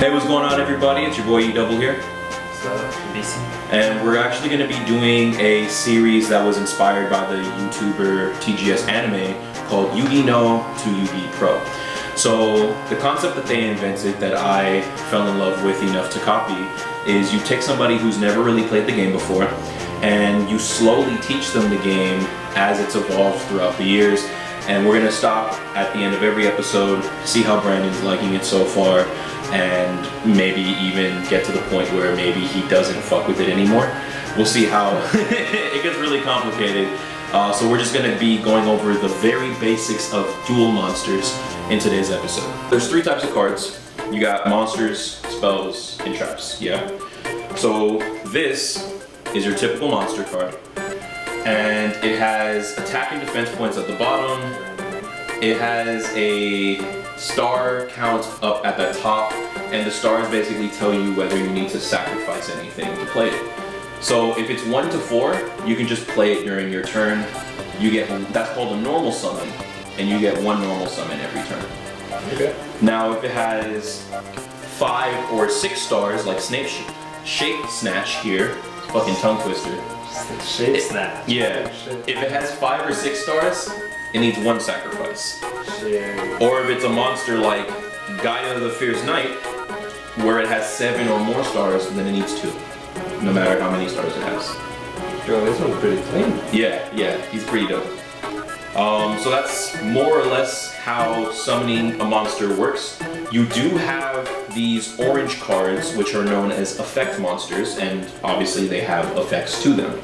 Hey, what's going on, everybody? It's your boy E-Double here. What's up, BC? And we're actually going to be doing a series that was inspired by the YouTuber TGS Anime called Yugi-No to Yugi-Pro. So the concept that they invented that I fell in love with enough to copy is you take somebody who's never really played the game before and you slowly teach them the game as it's evolved throughout the years. And we're going to stop at the end of every episode, see how Brandon's liking it so far, and maybe even get to the point where maybe he doesn't fuck with it anymore. We'll see how it gets really complicated. So we're just going to be going over the very basics of duel monsters in today's episode. There's three types of cards. You got monsters, spells, and traps, yeah? So this is your typical monster card. And it has attack and defense points at the bottom. It has a star count up at the top, and the stars basically tell you whether you need to sacrifice anything to play it. So if it's 1 to 4, you can just play it during your turn. You get, that's called a normal summon, and you get 1 normal summon every turn. Okay. Now if it has 5 or 6 stars, like Shape Snatch here, fucking tongue twister. Shape Snatch. Yeah. If it has 5 or 6 stars, it needs 1 sacrifice. Shit. Or if it's a monster like Gaia the Fierce Knight, where it has 7 or more stars, then it needs 2. No matter how many stars it has. Yo, this one's pretty clean. Yeah, he's pretty dope. So that's more or less how summoning a monster works. You do have these orange cards, which are known as effect monsters, and obviously they have effects to them.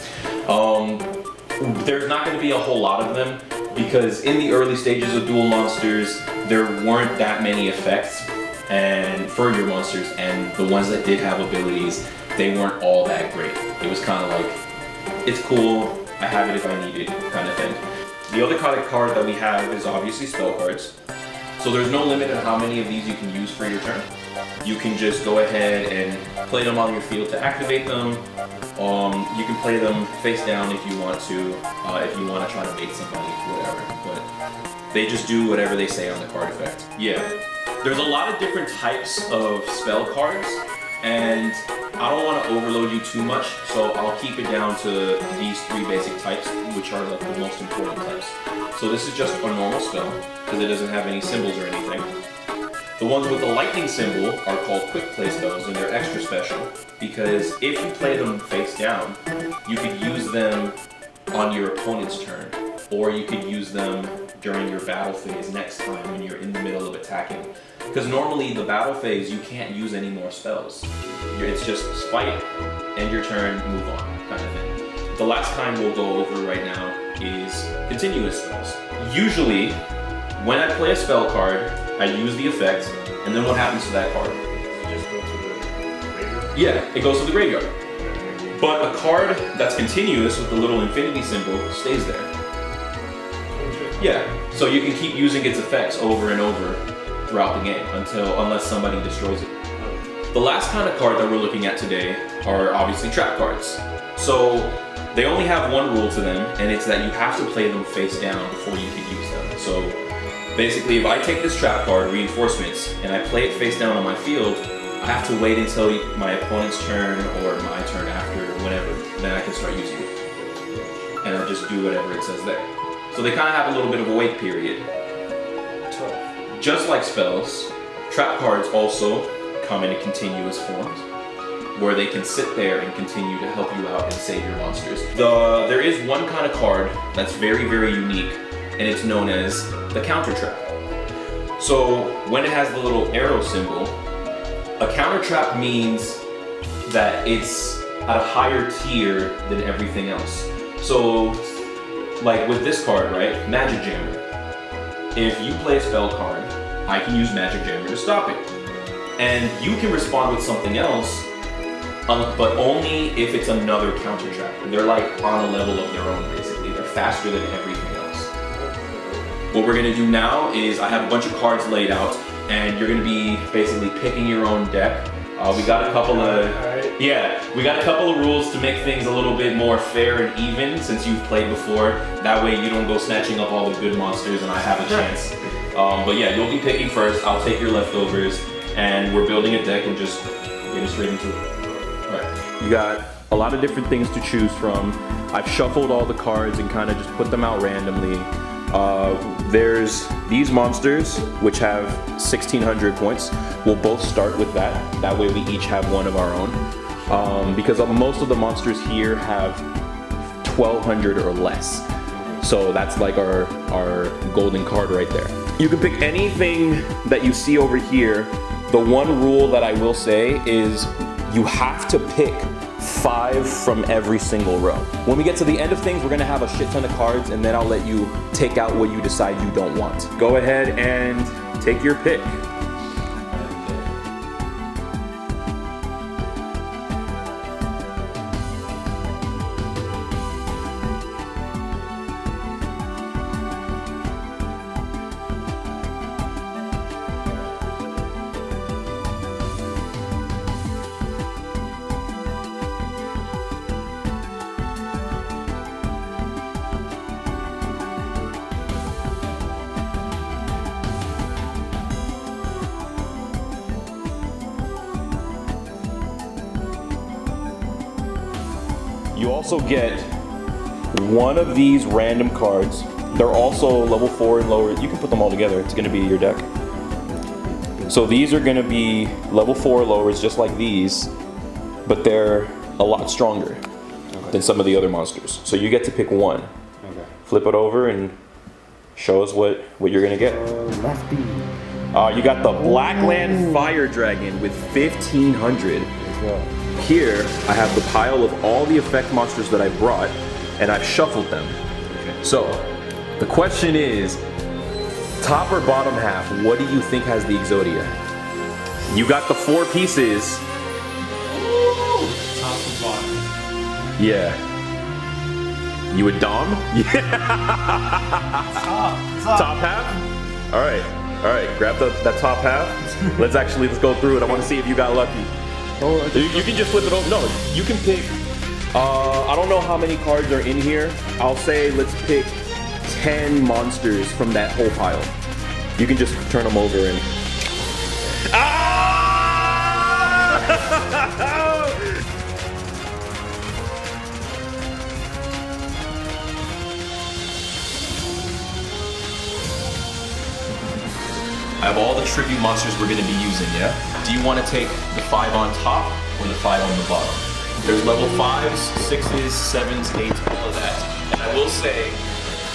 There's not going to be a whole lot of them, because in the early stages of duel monsters, there weren't that many effects and for your monsters, and the ones that did have abilities, they weren't all that great. It was kind of like, it's cool, I have it if I need it, kind of thing. The other kind of card that we have is obviously spell cards. So there's no limit on how many of these you can use for your turn. You can just go ahead and play them on your field to activate them. You can play them face down if you want to try to bait somebody, whatever. But they just do whatever they say on the card effect. Yeah. There's a lot of different types of spell cards, and I don't want to overload you too much, so I'll keep it down to these 3 basic types, which are like the most important types. So this is just a normal spell, because it doesn't have any symbols or anything. The ones with the lightning symbol are called quick play spells, and they're extra special, because if you play them face down, you could use them on your opponent's turn, or you could use them during your battle phase next time when you're in the middle of attacking. Because normally the battle phase, you can't use any more spells. It's just fight, end your turn, move on, kind of thing. The last kind we'll go over right now is continuous spells. Usually, when I play a spell card, I use the effect, and then what happens to that card? Does it just go to the graveyard? Yeah, it goes to the graveyard. But a card that's continuous with the little infinity symbol stays there. Yeah, so you can keep using its effects over and over throughout the game unless somebody destroys it. The last kind of card that we're looking at today are obviously trap cards. So they only have one rule to them, and it's that you have to play them face down before you can use them. So basically, if I take this trap card, Reinforcements, and I play it face down on my field, I have to wait until my opponent's turn or my turn after, whenever, then I can start using it. And I just do whatever it says there. So they kind of have a little bit of a wait period. Just like spells, trap cards also come in continuous forms, where they can sit there and continue to help you out and save your monsters. There is one kind of card that's very, very unique, and it's known as the counter trap. So when it has the little arrow symbol, a counter trap means that it's at a higher tier than everything else. So like with this card, right, Magic Jammer. If you play a spell card, I can use Magic Jammer to stop it. And you can respond with something else, but only if it's another counter trap. They're like on a level of their own, basically. They're faster than everything else. What we're gonna do now is I have a bunch of cards laid out, and you're gonna be basically picking your own deck. We got a couple of rules to make things a little bit more fair and even, since you've played before. That way you don't go snatching up all the good monsters and I have a chance. But yeah, you'll be picking first. I'll take your leftovers, and we're building a deck and just getting straight into it. All right. You got a lot of different things to choose from. I've shuffled all the cards and kind of just put them out randomly. There's these monsters, which have 1,600 points. We'll both start with that. That way we each have one of our own. Because most of the monsters here have 1,200 or less. So that's like our golden card right there. You can pick anything that you see over here. The one rule that I will say is you have to pick 5 from every single row. When we get to the end of things, we're gonna have a shit ton of cards, and then I'll let you take out what you decide you don't want. Go ahead and take your pick. You also get one of these random cards. They're also level 4 and lower. You can put them all together. It's gonna be your deck. So these are gonna be level 4 lowers just like these, but they're a lot stronger than some of the other monsters. So you get to pick one. Okay. Flip it over and show us what you're gonna get. Lefty. You got the Blackland Fire Dragon with 1,500. Let's go. Here, I have the pile of all the effect monsters that I brought, and I've shuffled them. Okay. So, the question is, top or bottom half, what do you think has the Exodia? You got the 4 pieces. Ooh, top and bottom. Yeah. You a Dom? Yeah. Top half? All right, grab that top half. Let's go through it. I want to see if you got lucky. Oh, You can just flip it over. No, you can pick. I don't know how many cards are in here. I'll say let's pick 10 monsters from that whole pile. You can just turn them over and. Ah! I have all the tribute monsters we're going to be using, yeah? Do you want to take the 5 on top or the 5 on the bottom? There's level 5s, 6s, 7s, 8s, all of that. And I will say,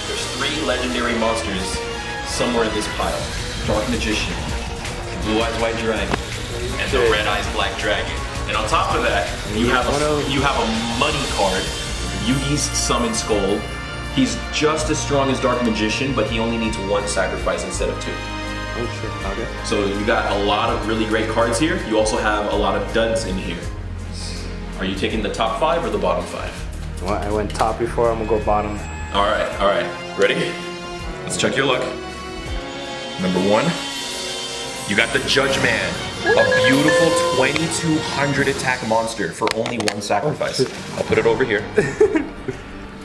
there's 3 legendary monsters somewhere in this pile. Dark Magician, Blue Eyes White Dragon, and the Red Eyes Black Dragon. And on top of that, you have a money card, Yugi's Summon Skull. He's just as strong as Dark Magician, but he only needs 1 sacrifice instead of 2. Oh shit, okay. So you got a lot of really great cards here. You also have a lot of duds in here. Are you taking the top 5 or the bottom 5? Well, I went top before, I'm gonna go bottom. All right. Ready? Let's check your luck. Number 1, you got the Judge Man, a beautiful 2,200 attack monster for only 1 sacrifice. I'll put it over here.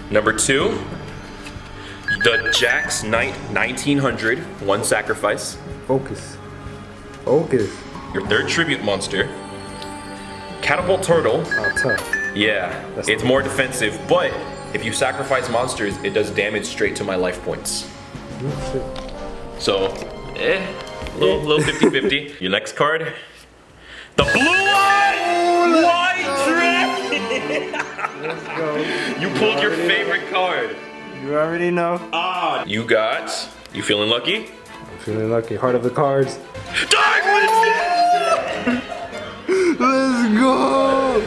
Number 2, the Jax Knight 1900, 1 sacrifice. Focus. Your 3rd tribute monster, Catapult Turtle. Oh, tough. Yeah, it's more defensive, but if you sacrifice monsters, it does damage straight to my life points. Oh, shit. So, little 50-50. Your next card, the Blue-Eyed White Dragon. Let's go. You pulled your favorite card. You already know. You feeling lucky? I'm feeling lucky. Heart of the cards. Dark Magician! Let's go!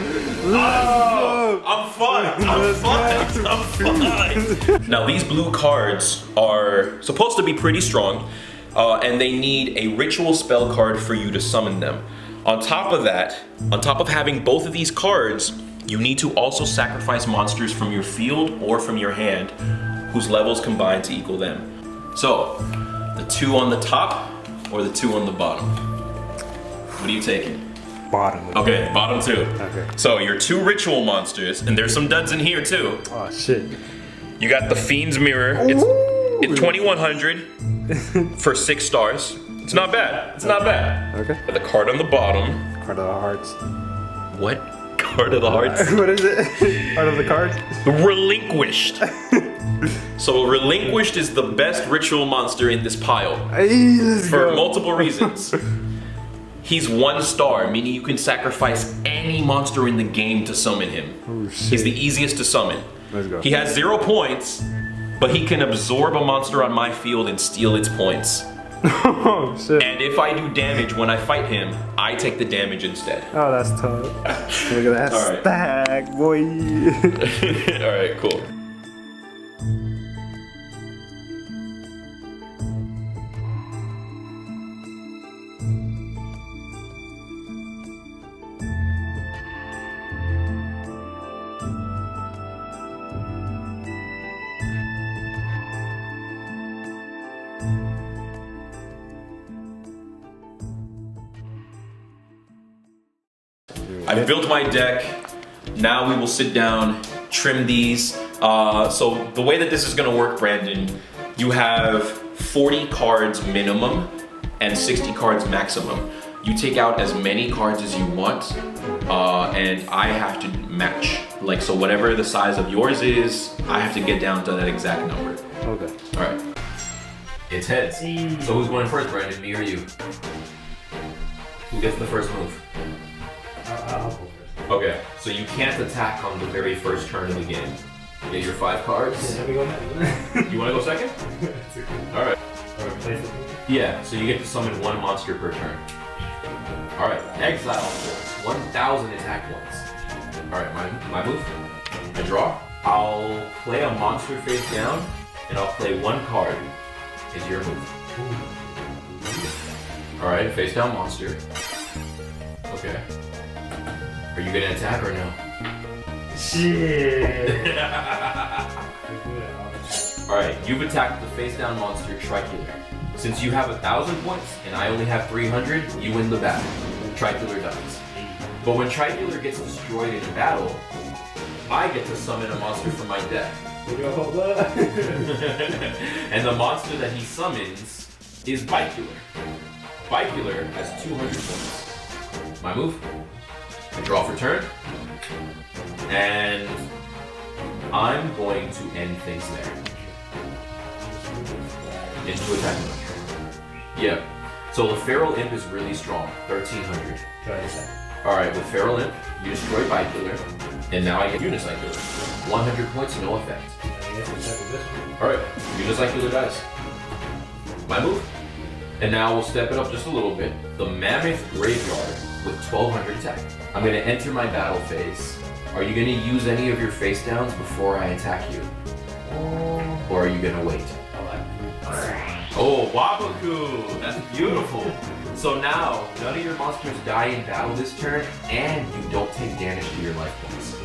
I'm fine. Now these blue cards are supposed to be pretty strong, and they need a ritual spell card for you to summon them. On top of that, on top of having both of these cards, you need to also sacrifice monsters from your field or from your hand, whose levels combine to equal them. So, the 2 on the top or the 2 on the bottom? What are you taking? Bottom. Okay, bottom 2. Okay. So your 2 ritual monsters, and there's some duds in here too. Oh shit. You got the Fiend's Mirror. It's 2,100 for 6 stars. It's not bad. It's not bad. Okay. Got the card on the bottom. Heart of the hearts. What? Card of the hearts? What is it? Heart of the cards? Relinquished. So Relinquished is the best ritual monster in this pile. Hey, let's For go. multiple reasons. He's 1 star, meaning you can sacrifice any monster in the game to summon him. Oh, shit. He's the easiest to summon. Let's go. He has 0 points, but he can absorb a monster on my field and steal its points. Oh, shit. And if I do damage when I fight him, I take the damage instead. Oh, that's tough. Look at that All right. stack, boy. Alright, cool. I've built my deck. Now we will sit down, trim these. So the way that this is gonna work, Brandon, you have 40 cards minimum and 60 cards maximum. You take out as many cards as you want, and I have to match. Like, so whatever the size of yours is, I have to get down to that exact number. Okay. All right. It's heads. So who's going first, Brandon, me or you? Who gets the first move? I'll go first. Okay, so you can't attack on the very first turn of the game. Get your 5 cards. Let me go next. You want to go second? All right. Or replace it. Yeah, so you get to summon 1 monster per turn. All right, exile 1,000 attack points. All right, my move. I draw. I'll play a monster face down, and I'll play 1 card. Is your move. All right, face down monster. Okay. Are you gonna attack or no? Shit. Alright, you've attacked the face down monster Tricular. Since you have 1,000 points and I only have 300, you win the battle. Tricular dies. But when Tricular gets destroyed in a battle, I get to summon a monster from my deck. And the monster that he summons is Bicular. Bicular has 200 points. My move. I draw for turn. And I'm going to end things there. Into attack mode. Yeah. So the Feral Imp is really strong. 1,300. Alright, with Feral Imp, you destroy Bicular. And now I get Unicycular. 100 points, no effect. Alright, Unicycular dies. My move. And now we'll step it up just a little bit. The Mammoth Graveyard with 1,200 attack. I'm gonna enter my battle phase. Are you gonna use any of your face downs before I attack you? Or are you gonna wait? Oh, Wabaku! That's beautiful! So now, none of your monsters die in battle this turn, and you don't take damage to your life points.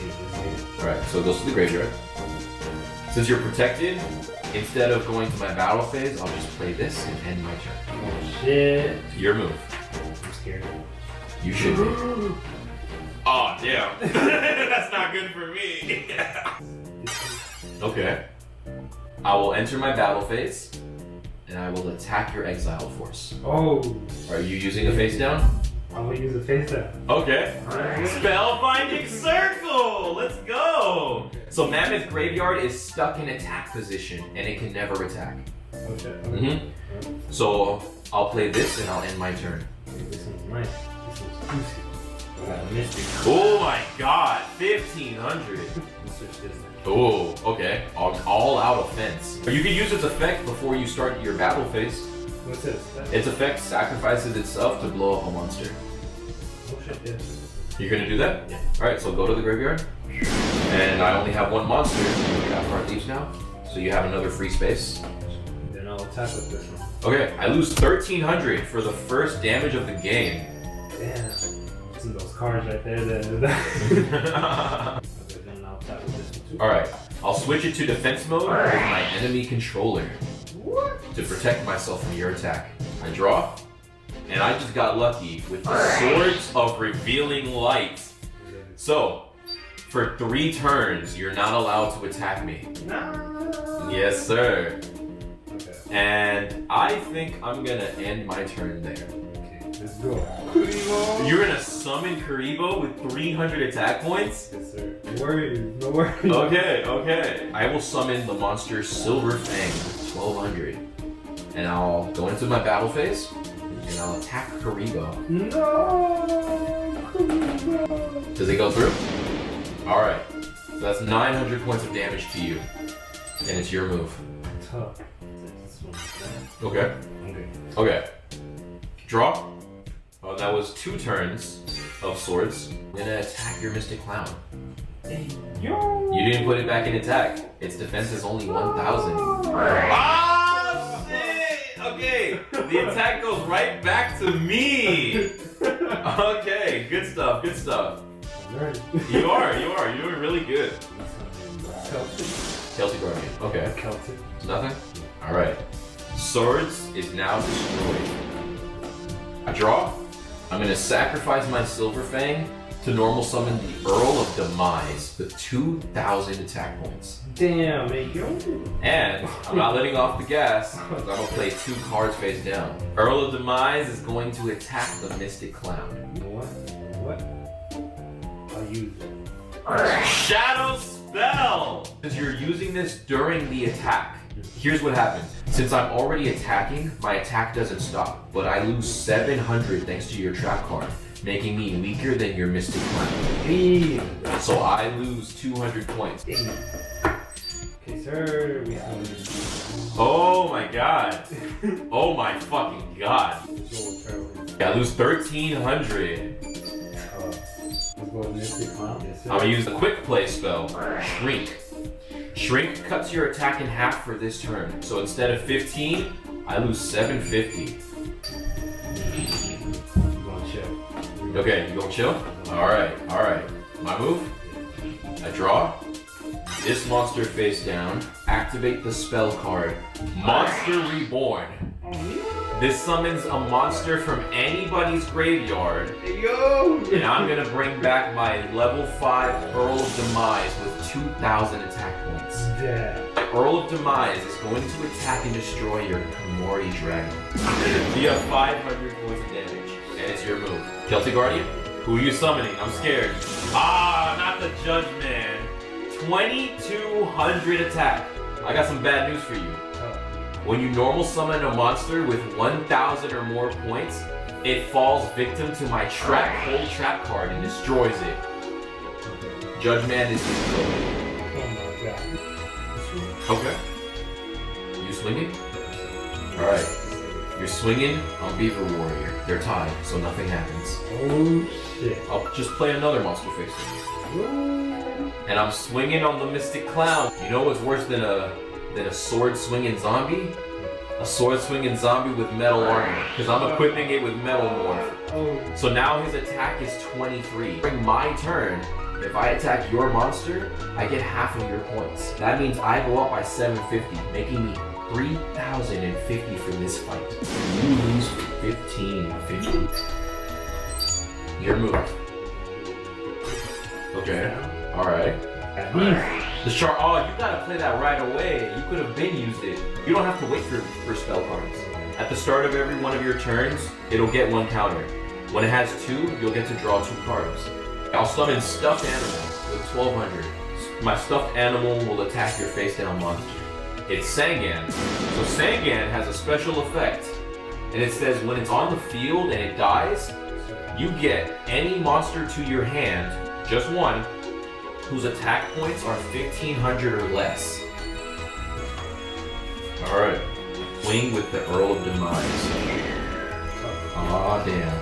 Alright, so it goes to the graveyard. Since you're protected, instead of going to my battle phase, I'll just play this and end my turn. Oh shit. Your move. I'm scared. You should be. Oh, damn. That's not good for me. Okay. I will enter my battle phase, and I will attack your exile force. Oh. Are you using a face down? I'm gonna use a face down. Okay. Alright. Spellbinding Circle! Let's go! So Mammoth Graveyard is stuck in attack position, and it can never attack. Oh shit. Mm-hmm. So I'll play this, and I'll end my turn. This one's nice. This one's juicy. I got a mystic. Oh my god, 1,500. Let's switch this. Oh, okay. All out offense. You can use its effect before you start your battle phase. What's this? Its effect sacrifices itself to blow up a monster. Oh shit, yeah. You're gonna do that? Yeah. Alright, so go to the graveyard. And I only have 1 monster. You have card leaves now. So you have another free space. Then I'll attack with this one. Okay, I lose 1,300 for the first damage of the game. Damn. See those cards right there. Okay, then I'll attack with this one too. Alright, I'll switch it to defense mode with my enemy controller. To protect myself from your attack. I draw, and I just got lucky with the Swords of Revealing Light. So, for 3 turns, you're not allowed to attack me. No. Yes, sir. Okay. And I think I'm gonna end my turn there. Okay, let's go. You're gonna summon Karibo with 300 attack points? Yes, sir. No worries. No worries. Okay, okay. I will summon the monster Silver Fang with 1200. And I'll go into my battle phase, and I'll attack Karibo. No. Does it go through? Alright. So that's 900 points of damage to you. And it's your move. Tough. This one. Okay. Okay. Okay. Draw. Oh, that was 2 turns of swords. I'm gonna attack your Mystic Clown. Yo. You didn't put it back in attack. Its defense is only 1000. Oh, shit! Okay, the attack goes right back to me. Okay, good stuff, good stuff. I'm ready. You are, you're doing really good. Celtic. Celtic Guardian, okay. Celtic. Nothing? Alright. Swords is now destroyed. I draw. I'm gonna sacrifice my Silver Fang to normal summon the Earl of Demise with 2000 attack points. Damn, man, yo. And I'm not letting off the gas. I'm gonna play 2 cards face down. Earl of Demise is going to attack the Mystic Clown. What? I'll use it. Shadow Spell! Because you're using this during the attack. Here's what happens. Since I'm already attacking, my attack doesn't stop, but I lose 700 thanks to your trap card, making me weaker than your Mystic Clown. Damn. So I lose 200 points. Okay, sir. We have Oh my god. Oh my fucking god. Yeah, I lose 1300. Let's go with Mystic Clown. Yes, sir. I'm gonna use the quick play spell, Shrink. Shrink cuts your attack in half for this turn. So instead of 15, I lose 750. I'm gonna chill. Okay, you gonna chill? Alright. My move, I draw. This monster face down. Activate the spell card, Monster Reborn. This summons a monster from anybody's graveyard. Yo! And I'm gonna bring back my level 5 Earl of Demise with 2000 attack points. Yeah. Earl of Demise is going to attack and destroy your Komori Dragon. You have 500 points of damage, and it's your move. Celtic Guardian, who are you summoning? I'm scared. Ah, not the Judge Man. 2200 attack. I got some bad news for you. When you normal summon a monster with 1000 or more points, it falls victim to my whole trap card and destroys it. Judge Man is destroyed. Oh my god. Okay. You swinging? Alright. You're swinging on Beaver Warrior. They're tied, so nothing happens. Oh shit. I'll just play another monster face. And I'm swinging on the Mystic Clown. You know what's worse than a sword swinging zombie? A sword swinging zombie with metal armor. Because I'm equipping it with metal morph. Oh. So now his attack is 23. During my turn, if I attack your monster, I get half of your points. That means I go up by 750, making me 3050 for this fight. You lose 1550. Your move. Okay. Alright. The chart. Oh, you gotta play that right away. You could have been used it. You don't have to wait for spell cards. At the start of every one of your turns, it'll get 1 counter. When it has 2, you'll get to draw 2 cards. I'll summon Stuffed Animal with 1200. My Stuffed Animal will attack your face down monster. It's Sangan. So Sangan has a special effect. And it says when it's on the field and it dies, you get any monster to your hand, just one, whose attack points are 1500 or less. Alright. Swing with the Earl of Demise. Aw, damn.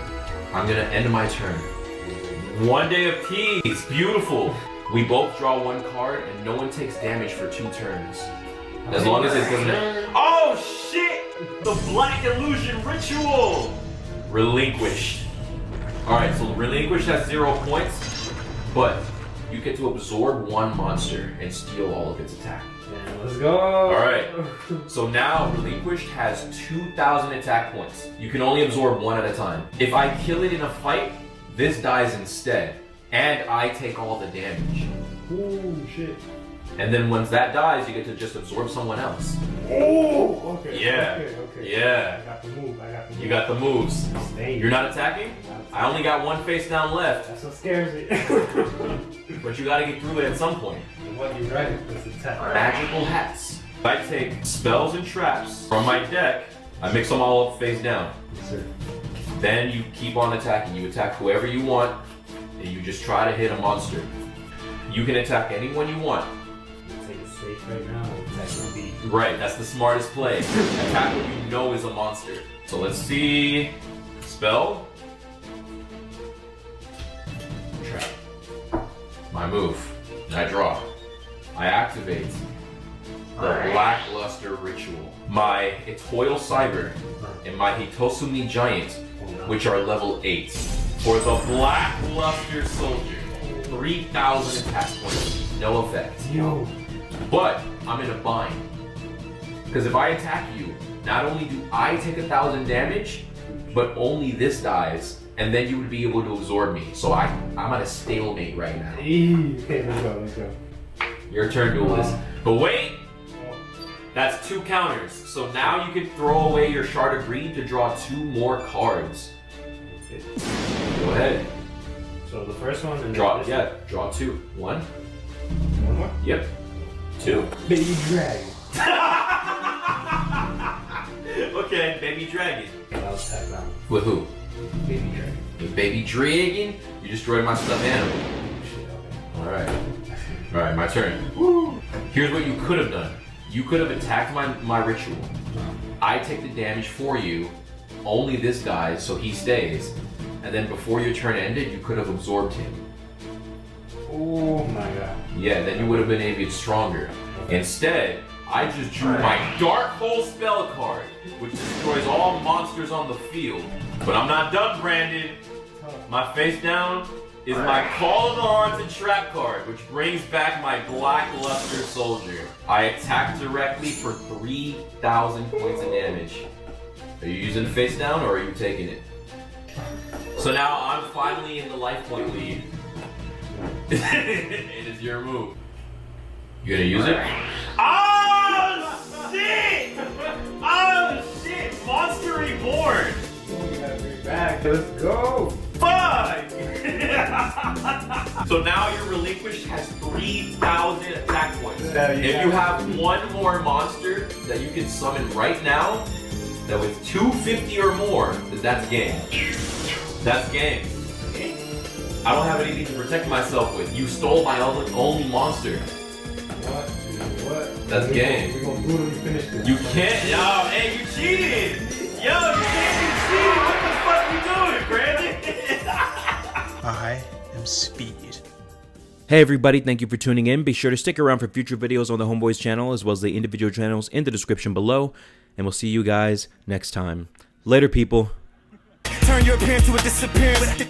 I'm gonna end my turn. 1 day of peace. Beautiful. We both draw 1 card and no one takes damage for 2 turns. As long as it doesn't... Oh, shit! The Black Illusion Ritual! Relinquished. Alright, so Relinquished has 0 points, but you get to absorb 1 monster and steal all of its attack. Damn, let's go! Alright, so now Relinquished has 2000 attack points. You can only absorb 1 at a time. If I kill it in a fight, this dies instead, and I take all the damage. Ooh, shit. And then once that dies, you get to just absorb someone else. Oh! okay. Yeah. Okay. Yeah. I got the move. You got the moves. Staying. You're not attacking? I only got one face down left. That's what scares me. But you gotta get through it at some point. What you right? Let's attack. Magical hats. I take spells and traps from my deck. I mix them all up face down. Yes, sir. Then you keep on attacking. You attack whoever you want, and you just try to hit a monster. You can attack anyone you want. Take it safe right now. Attack my beat. Right, that's the smartest play. Attack what you know is a monster. So let's see. Spell. Trap. My move. I draw. I activate the Blackluster Ritual. My Etoil Cyber and my Hitosumi Giant, which are level 8. For the Blackluster Soldier, 3,000 attack points, no effect. Yo. But I'm in a bind. Because if I attack you, not only do I take 1,000 damage, but only this dies, and then you would be able to absorb me. So I'm at a stalemate right now. Okay, let's go. Your turn, Duelist. But wait! That's 2 counters. So now you can throw away your Shard of Greed to draw 2 more cards. Okay. Go ahead. So the first one and Draw, then yeah, draw 2. 1. One more. Yep. 2. Baby dragon. Okay, Baby Dragon. I'll attack that one. With who? Baby dragon. With Baby Dragon? You destroyed my stuffed animal. Shit, okay. Alright. Alright, my turn. Woo. Here's what you could have done. You could have attacked my ritual. I take the damage for you. Only this dies, so he stays. And then before your turn ended, you could have absorbed him. Oh my god. Yeah, then you would have been even stronger. Instead, I just drew my Dark Hole spell card, which destroys all monsters on the field. But I'm not done, Brandon. My face down is my Call of the Haunted Trap card, which brings back my Blackluster Soldier. I attack directly for 3,000 points of damage. Are you using the face down or are you taking it? So now I'm finally in the life point lead. It is your move. You gonna use it? Oh shit! Oh shit! Monster Reborn! You gotta bring it back. Let's go. Fuck! So now your relinquished has 3,000 attack points. If you have one more monster that you can summon right now, that with 250 or more, then that's game. That's game. I don't have anything to protect myself with. You stole my only monster. What? That's game. We're gonna brutally finish this. You can't. Yo, hey, you cheated! Yo, you can't be cheating! What the fuck you doing, Brandon? I am Speed. Hey everybody, thank you for tuning in. Be sure to stick around for future videos on the Homeboys channel as well as the individual channels in the description below. And we'll see you guys next time. Later, people. Turn your appearance to a disappearance.